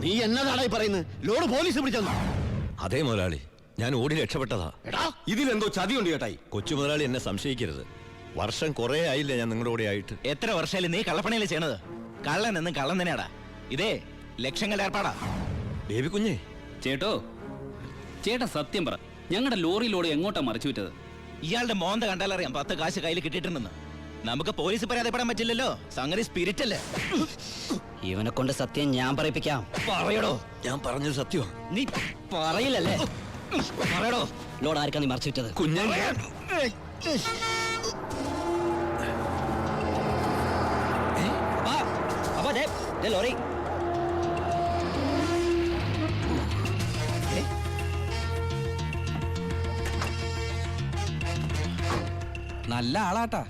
നീ എന്നതാടായി പറയുന്നത്? ലോഡ് പോലീസ് പിടിച്ചെന്നു. അതേ മുതലാളി, ഞാൻ ഓടി രക്ഷപ്പെട്ടതാ. ഇതിലെന്തോ ചതിയുണ്ട് ചേട്ടായി. കൊച്ചു മുതലാളി എന്നെ സംശയിക്കരുത്. വർഷം കുറെ ആയില്ലേ ഞാൻ നിങ്ങളുടെ കൂടെ ആയിട്ട്. എത്ര വർഷമായാലും നീ കള്ളപ്പണിയല്ലേ ചെയ്യണത്? കള്ളൻ എന്നും കള്ളൻ തന്നെയാടാ. ഇതേ ലക്ഷങ്ങളുടെ ഏർപ്പാടാ. ബേബി കുഞ്ഞേ, ചേട്ടാ സത്യം പറ, ഞങ്ങളുടെ ലോറിയിലൂടെ എങ്ങോട്ടാ മറിച്ചു വിറ്റത്? ഇയാളുടെ മോന്ത കണ്ടാലറിയാം 10 കാശ് കയ്യിൽ കിട്ടിയിട്ടുണ്ടെന്ന്. നമുക്ക് പോലീസ് പരാതിപ്പെടാൻ പറ്റില്ലല്ലോ, സംഗതി സ്പിരിറ്റ് അല്ലേ. ഇവനെ കൊണ്ട് സത്യം ഞാൻ പറയിപ്പിക്കാം. പറയടോ. ഞാൻ പറഞ്ഞത് സത്യമാണ്. നീ പറയില്ലല്ലേ? പറയടോ. ലോഡ് ആർക്കാ നീ മറിച്ചു വിറ്റത്? കുഞ്ഞേ, ലോറി നല്ല ആളാട്ടാ.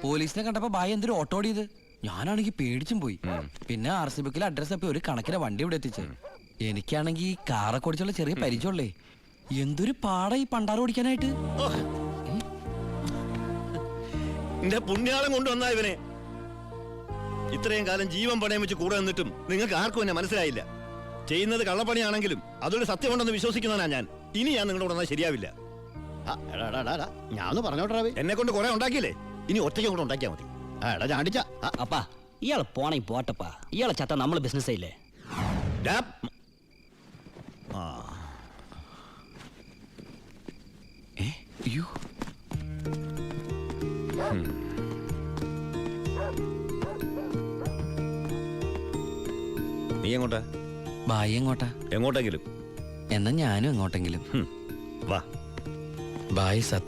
പോലീസിനെ കണ്ടപ്പോ ബായി എന്തൊരു ഓട്ടോ ഓടിയത്. ഞാനാണെങ്കി പേടിച്ചും പോയി. പിന്നെ RC ബുക്കിൽ അഡ്രസ് തപ്പി ഒരു കണക്കിന് വണ്ടി ഇവിടെ എത്തിച്ച്. എനിക്കാണെങ്കി കാറൊക്കെ ഓടിച്ചുള്ള ചെറിയ പരിചയമുള്ളേ. എന്തൊരു പാടാ ഈ പണ്ടാറ് ഓടിക്കാനായിട്ട്. എന്റെ പുണ്യാളം കൊണ്ടുവന്നാ ഇവനെ. ഇത്രയും കാലം ജീവൻ പണയം വെച്ച് കൂടെ നിന്നിട്ടും നിങ്ങൾക്ക് ആർക്കും എന്നെ മനസ്സിലായില്ല. ചെയ്യുന്നത് കള്ളപ്പണിയാണെങ്കിലും അതൊരു സത്യമുണ്ടെന്ന് വിശ്വസിക്കുന്നവനാ ഞാൻ. ഇനി ഞാൻ നിങ്ങളുടെ കൂടെ ശരിയാവില്ല. ഞാൻ ഒന്ന് പറഞ്ഞോട്ടെ. എന്നെ കൊണ്ട് കുറെ ഉണ്ടാക്കിയില്ലേ, ഇനി ഒറ്റയ്ക്ക് കൂടെ ഉണ്ടാക്കിയാ മതി. എടാ ചാണ്ടിച്ച. അപ്പാ ഇയാളെ പോണേ പോട്ടപ്പാ. ഇയാളെ ചത്ത നമ്മള് ബിസിനസ് ഇല്ലേ? അയ്യോ, നീ എങ്ങോട്ടാ? ബായി എങ്ങോട്ടാ? എങ്ങോട്ടെങ്കിലും. എന്നാ ഞാനും എങ്ങോട്ടെങ്കിലും. വാ. ബായി